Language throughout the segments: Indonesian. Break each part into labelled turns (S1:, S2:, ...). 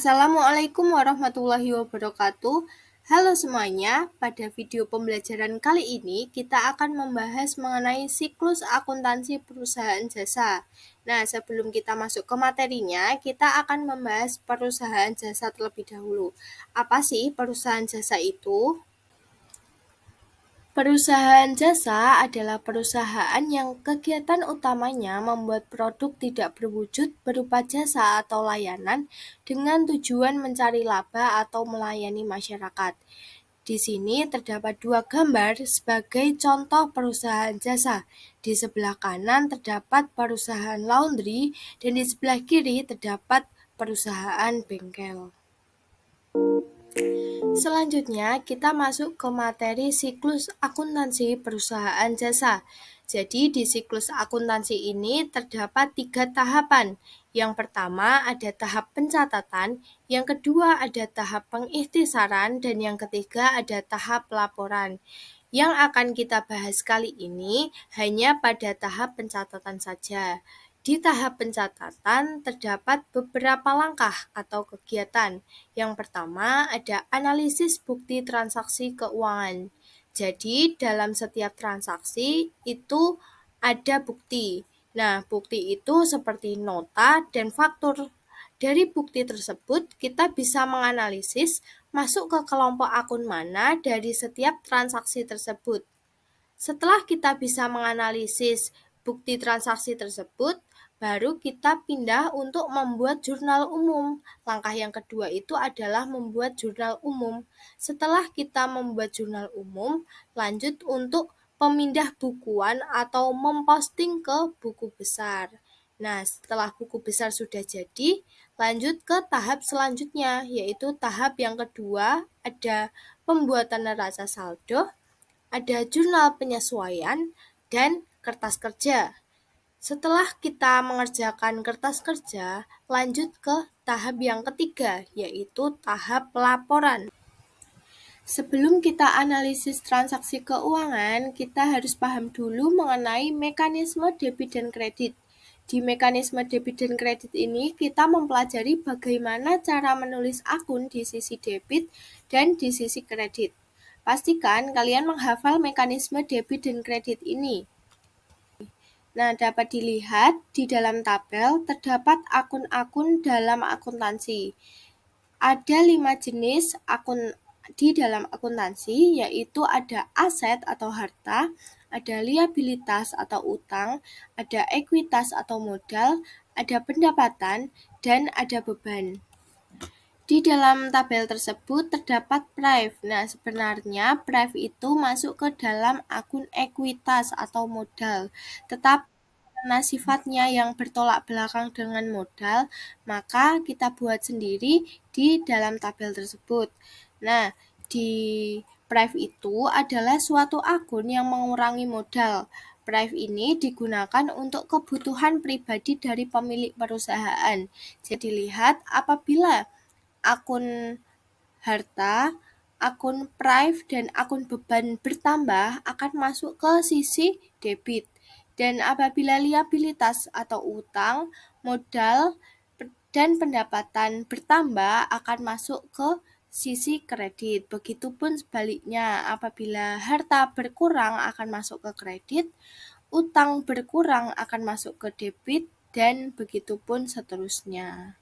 S1: Assalamualaikum warahmatullahi wabarakatuh. Halo semuanya, pada video pembelajaran kali ini kita akan membahas mengenai siklus akuntansi perusahaan jasa. Nah, sebelum kita masuk ke materinya, kita akan membahas perusahaan jasa terlebih dahulu. Apa sih perusahaan jasa itu? Perusahaan jasa adalah perusahaan yang kegiatan utamanya membuat produk tidak berwujud berupa jasa atau layanan dengan tujuan mencari laba atau melayani masyarakat. Di sini terdapat dua gambar sebagai contoh perusahaan jasa. Di sebelah kanan terdapat perusahaan laundry dan di sebelah kiri terdapat perusahaan bengkel. Selanjutnya, kita masuk ke materi siklus akuntansi perusahaan jasa. Jadi, di siklus akuntansi ini terdapat 3 tahapan. Yang pertama ada tahap pencatatan, yang kedua ada tahap pengikhtisaran, dan yang ketiga ada tahap laporan. Yang akan kita bahas kali ini hanya pada tahap pencatatan saja. Di tahap pencatatan terdapat beberapa langkah atau kegiatan. Yang pertama ada analisis bukti transaksi keuangan. Jadi dalam setiap transaksi itu ada bukti. Nah, bukti itu seperti nota dan faktur. Dari bukti tersebut kita bisa menganalisis masuk ke kelompok akun mana dari setiap transaksi tersebut. Setelah kita bisa menganalisis bukti transaksi tersebut, baru kita pindah untuk membuat jurnal umum. Langkah yang kedua itu adalah membuat jurnal umum. Setelah kita membuat jurnal umum, lanjut untuk pemindah bukuan atau memposting ke buku besar. Nah, setelah buku besar sudah jadi, lanjut ke tahap selanjutnya, yaitu tahap yang kedua, ada pembuatan neraca saldo, ada jurnal penyesuaian, dan kertas kerja. Setelah kita mengerjakan kertas kerja, lanjut ke tahap yang ketiga, yaitu tahap laporan. Sebelum kita analisis transaksi keuangan, kita harus paham dulu mengenai mekanisme debit dan kredit. Di mekanisme debit dan kredit ini, kita mempelajari bagaimana cara menulis akun di sisi debit dan di sisi kredit. Pastikan kalian menghafal mekanisme debit dan kredit ini. Nah, dapat dilihat di dalam tabel terdapat akun-akun dalam akuntansi. Ada 5 jenis akun di dalam akuntansi, yaitu ada aset atau harta, ada liabilitas atau utang, ada ekuitas atau modal, ada pendapatan, dan ada beban. Di dalam tabel tersebut terdapat prive. Nah, sebenarnya prive itu masuk ke dalam akun ekuitas atau modal. Tetapi karena sifatnya yang bertolak belakang dengan modal, maka kita buat sendiri di dalam tabel tersebut. Nah, di prive itu adalah suatu akun yang mengurangi modal. Prive ini digunakan untuk kebutuhan pribadi dari pemilik perusahaan. Jadi lihat apabila akun harta, akun prive, dan akun beban bertambah akan masuk ke sisi debit. Dan apabila liabilitas atau utang, modal, dan pendapatan bertambah akan masuk ke sisi kredit. Begitupun sebaliknya, apabila harta berkurang akan masuk ke kredit, utang berkurang akan masuk ke debit, dan begitupun seterusnya.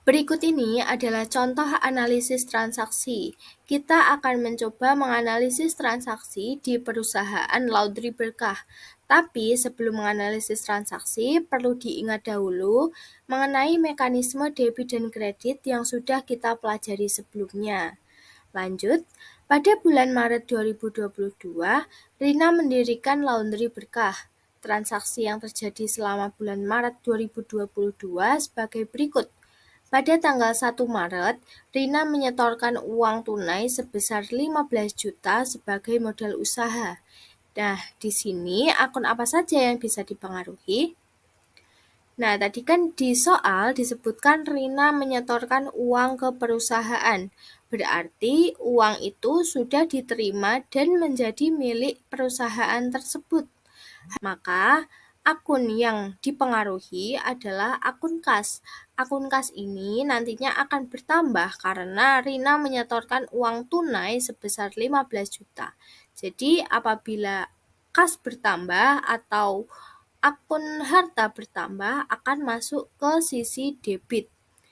S1: Berikut ini adalah contoh analisis transaksi. Kita akan mencoba menganalisis transaksi di perusahaan Laundry Berkah. Tapi sebelum menganalisis transaksi, perlu diingat dahulu mengenai mekanisme debit dan kredit yang sudah kita pelajari sebelumnya. Lanjut, pada bulan Maret 2022, Rina mendirikan Laundry Berkah. Transaksi yang terjadi selama bulan Maret 2022 sebagai berikut. Pada tanggal 1 Maret, Rina menyetorkan uang tunai sebesar 15 juta sebagai modal usaha. Nah, di sini akun apa saja yang bisa dipengaruhi? Nah, tadi kan di soal disebutkan Rina menyetorkan uang ke perusahaan. Berarti uang itu sudah diterima dan menjadi milik perusahaan tersebut. Maka Akun yang dipengaruhi adalah akun kas. Akun kas ini nantinya akan bertambah karena Rina menyetorkan uang tunai sebesar 15 juta. Jadi apabila kas bertambah atau akun harta bertambah akan masuk ke sisi debit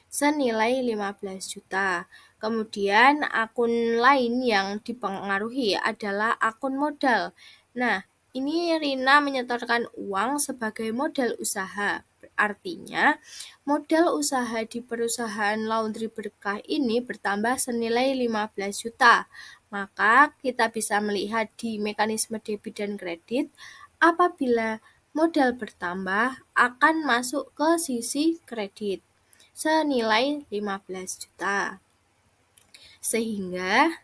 S1: senilai 15 juta. Kemudian akun lain yang dipengaruhi adalah akun modal. Nah, ini Rina menyetorkan uang sebagai modal usaha. Artinya, modal usaha di perusahaan laundry berkah ini bertambah senilai 15 juta. Maka kita bisa melihat di mekanisme debit dan kredit, apabila modal bertambah akan masuk ke sisi kredit senilai 15 juta. Sehingga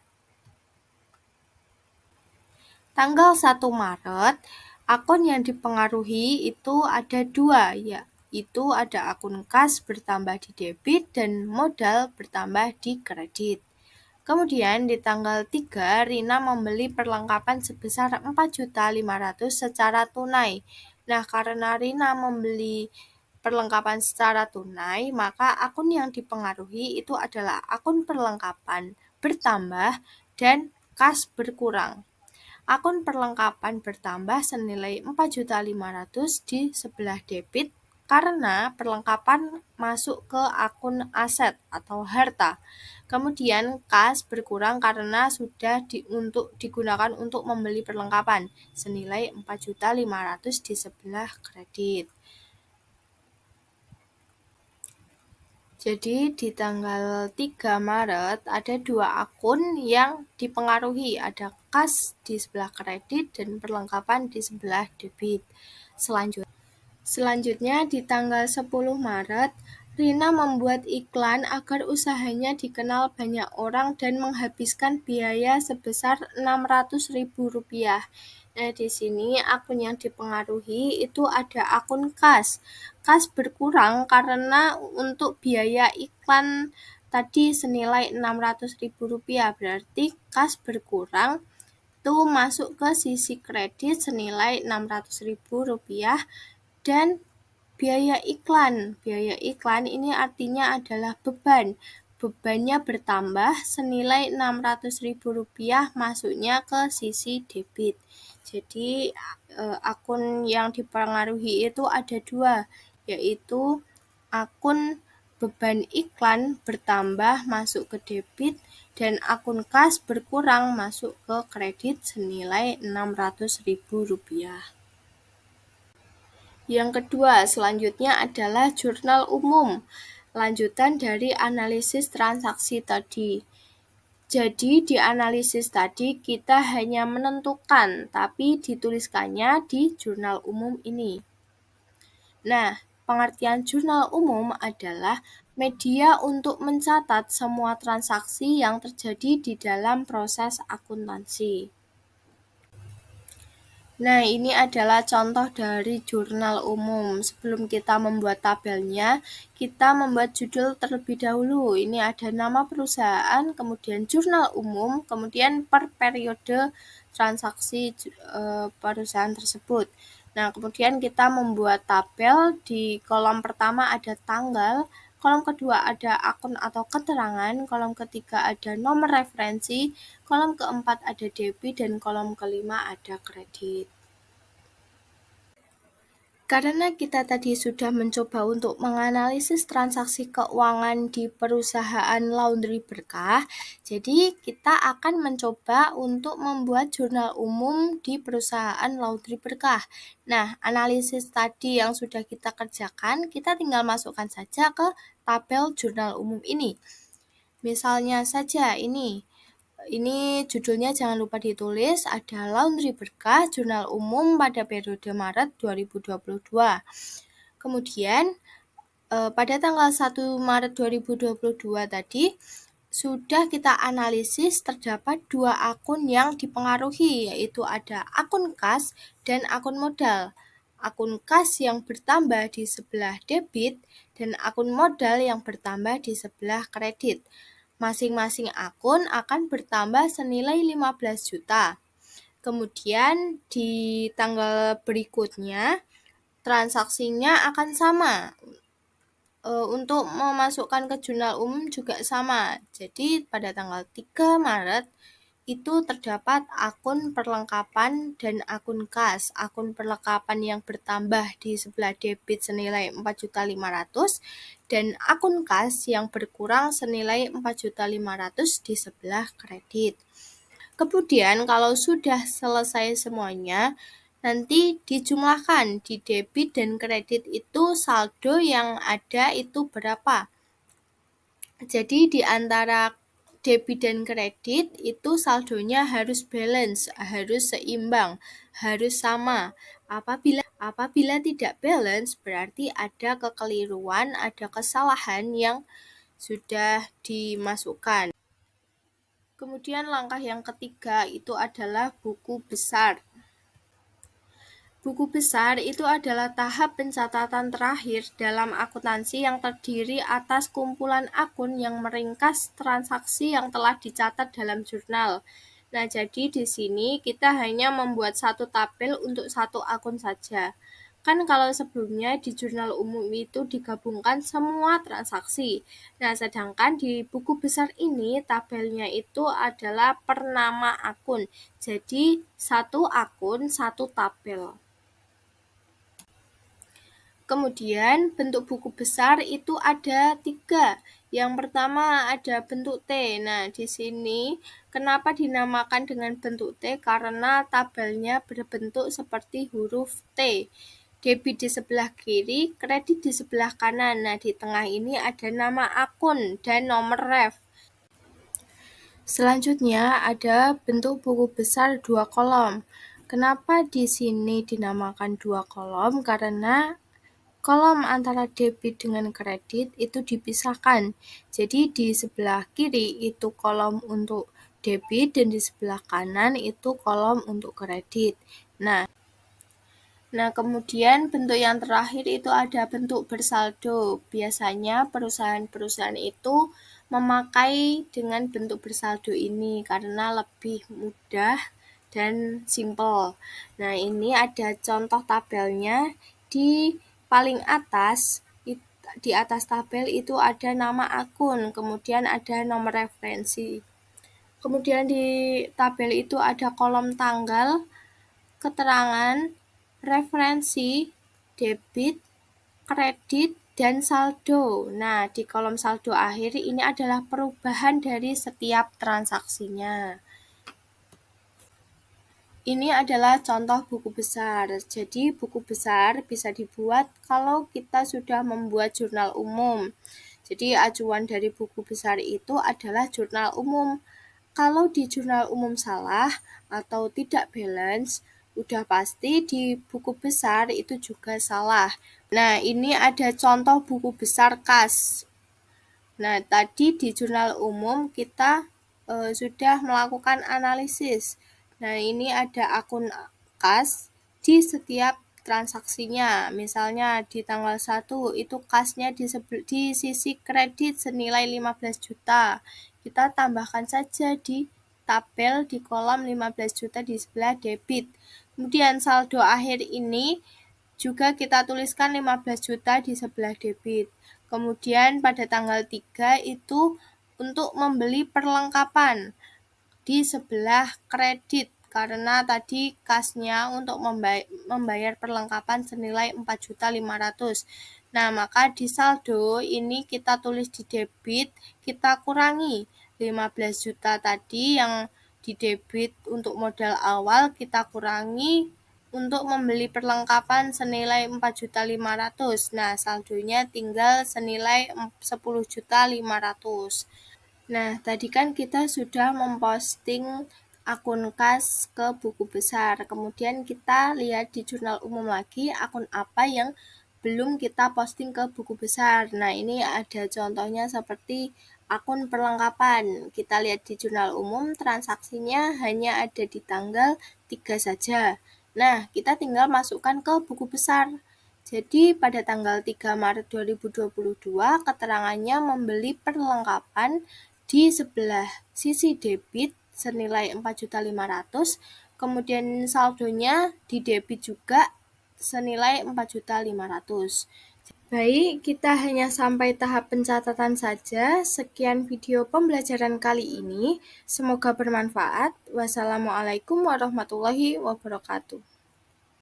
S1: tanggal 1 Maret, akun yang dipengaruhi itu ada dua, yaitu ada akun kas bertambah di debit dan modal bertambah di kredit. Kemudian di tanggal 3, Rina membeli perlengkapan sebesar 4.500.000 secara tunai. Nah, karena Rina membeli perlengkapan secara tunai, maka akun yang dipengaruhi itu adalah akun perlengkapan bertambah dan kas berkurang. Akun perlengkapan bertambah senilai 4.500.000 di sebelah debit karena perlengkapan masuk ke akun aset atau harta. Kemudian kas berkurang karena sudah digunakan untuk membeli perlengkapan senilai 4.500.000 di sebelah kredit. Jadi di tanggal 3 Maret ada dua akun yang dipengaruhi, ada kas di sebelah kredit dan perlengkapan di sebelah debit. Selanjutnya di tanggal 10 Maret, Rina membuat iklan agar usahanya dikenal banyak orang dan menghabiskan biaya sebesar Rp600.000. Nah, di sini akun yang dipengaruhi itu ada akun kas. Kas berkurang karena untuk biaya iklan tadi senilai Rp600.000, berarti kas berkurang itu masuk ke sisi kredit senilai Rp600.000 dan biaya iklan. Biaya iklan ini artinya adalah beban. Bebannya bertambah senilai Rp600.000 masuknya ke sisi debit. Jadi akun yang dipengaruhi itu ada dua, yaitu akun beban iklan bertambah masuk ke debit dan akun kas berkurang masuk ke kredit senilai Rp600.000. Yang kedua, selanjutnya adalah jurnal umum, lanjutan dari analisis transaksi tadi. Jadi di analisis tadi kita hanya menentukan, tapi dituliskannya di jurnal umum ini. Nah, pengertian jurnal umum adalah media untuk mencatat semua transaksi yang terjadi di dalam proses akuntansi. Nah, ini adalah contoh dari jurnal umum. Sebelum kita membuat tabelnya, kita membuat judul terlebih dahulu. Ini ada nama perusahaan, kemudian jurnal umum, kemudian per periode transaksi perusahaan tersebut. Nah, kemudian kita membuat tabel. Di kolom pertama ada tanggal, kolom kedua ada akun atau keterangan, kolom ketiga ada nomor referensi, kolom keempat ada debit, dan kolom kelima ada kredit. Karena kita tadi sudah mencoba untuk menganalisis transaksi keuangan di perusahaan laundry berkah, jadi kita akan mencoba untuk membuat jurnal umum di perusahaan laundry berkah. Nah, analisis tadi yang sudah kita kerjakan, kita tinggal masukkan saja ke tabel jurnal umum ini. Misalnya saja ini judulnya jangan lupa ditulis, ada Laundry Berkah Jurnal Umum pada periode Maret 2022. Kemudian pada tanggal 1 Maret 2022 tadi sudah kita analisis terdapat dua akun yang dipengaruhi, yaitu ada akun kas dan akun modal. Akun kas yang bertambah di sebelah debit dan akun modal yang bertambah di sebelah kredit. Masing-masing akun akan bertambah senilai 15 juta. Kemudian di tanggal berikutnya transaksinya akan sama. Untuk memasukkan ke jurnal umum juga sama. Jadi pada tanggal 3 Maret itu terdapat akun perlengkapan dan akun kas. Akun perlengkapan yang bertambah di sebelah debit senilai 4.500.000 dan akun kas yang berkurang senilai 4.500.000 di sebelah kredit. Kemudian kalau sudah selesai semuanya, nanti dijumlahkan di debit dan kredit itu saldo yang ada itu berapa. Jadi di antara debit dan kredit itu saldonya harus balance, harus seimbang, harus sama. Apabila tidak balance berarti ada kekeliruan, ada kesalahan yang sudah dimasukkan. Kemudian langkah yang ketiga itu adalah buku besar. Buku besar itu adalah tahap pencatatan terakhir dalam akuntansi yang terdiri atas kumpulan akun yang meringkas transaksi yang telah dicatat dalam jurnal. Nah, jadi di sini kita hanya membuat satu tabel untuk satu akun saja. Kan kalau sebelumnya di jurnal umum itu digabungkan semua transaksi. Nah, sedangkan di buku besar ini tabelnya itu adalah per nama akun. Jadi satu akun, satu tabel. Kemudian bentuk buku besar itu ada 3. Yang pertama ada bentuk T. Nah, di sini kenapa dinamakan dengan bentuk T? Karena tabelnya berbentuk seperti huruf T. Debit di sebelah kiri, kredit di sebelah kanan. Nah, di tengah ini ada nama akun dan nomor ref. Selanjutnya ada bentuk buku besar 2 kolom. Kenapa di sini dinamakan 2 kolom? Karena kolom antara debit dengan kredit itu dipisahkan. Jadi di sebelah kiri itu kolom untuk debit dan di sebelah kanan itu kolom untuk kredit. Nah, kemudian bentuk yang terakhir itu ada bentuk bersaldo. Biasanya perusahaan-perusahaan itu memakai dengan bentuk bersaldo ini karena lebih mudah dan simple. Nah, ini ada contoh tabelnya. Di paling atas, di atas tabel itu ada nama akun, kemudian ada nomor referensi. Kemudian di tabel itu ada kolom tanggal, keterangan, referensi, debit, kredit, dan saldo. Nah, di kolom saldo akhir ini adalah perubahan dari setiap transaksinya. Ini adalah contoh buku besar. Jadi, buku besar bisa dibuat kalau kita sudah membuat jurnal umum. Jadi, acuan dari buku besar itu adalah jurnal umum. Kalau di jurnal umum salah atau tidak balance, udah pasti di buku besar itu juga salah. Nah, ini ada contoh buku besar kas. Nah, tadi di jurnal umum kita sudah melakukan analisis. Nah, ini ada akun kas di setiap transaksinya. Misalnya di tanggal 1 itu kasnya di sisi kredit senilai 15 juta. Kita tambahkan saja di tabel di kolom 15 juta di sebelah debit. Kemudian saldo akhir ini juga kita tuliskan 15 juta di sebelah debit. Kemudian pada tanggal 3 itu untuk membeli perlengkapan di sebelah kredit karena tadi kasnya untuk membayar perlengkapan senilai 4.500.000. Nah, maka di saldo ini kita tulis di debit, kita kurangi 15 juta tadi yang di debit untuk modal awal, kita kurangi untuk membeli perlengkapan senilai 4.500.000. Nah, saldonya tinggal senilai 10.500.000. Nah, tadi kan kita sudah memposting akun kas ke buku besar. Kemudian kita lihat di jurnal umum lagi akun apa yang belum kita posting ke buku besar. Nah, ini ada contohnya seperti akun perlengkapan. Kita lihat di jurnal umum transaksinya hanya ada di tanggal 3 saja. Nah, kita tinggal masukkan ke buku besar. Jadi pada tanggal 3 Maret 2022 keterangannya membeli perlengkapan di sebelah sisi debit senilai 4.500.000, kemudian saldonya di debit juga senilai 4.500.000. Baik, kita hanya sampai tahap pencatatan saja. Sekian video pembelajaran kali ini. Semoga bermanfaat. Wassalamualaikum warahmatullahi wabarakatuh.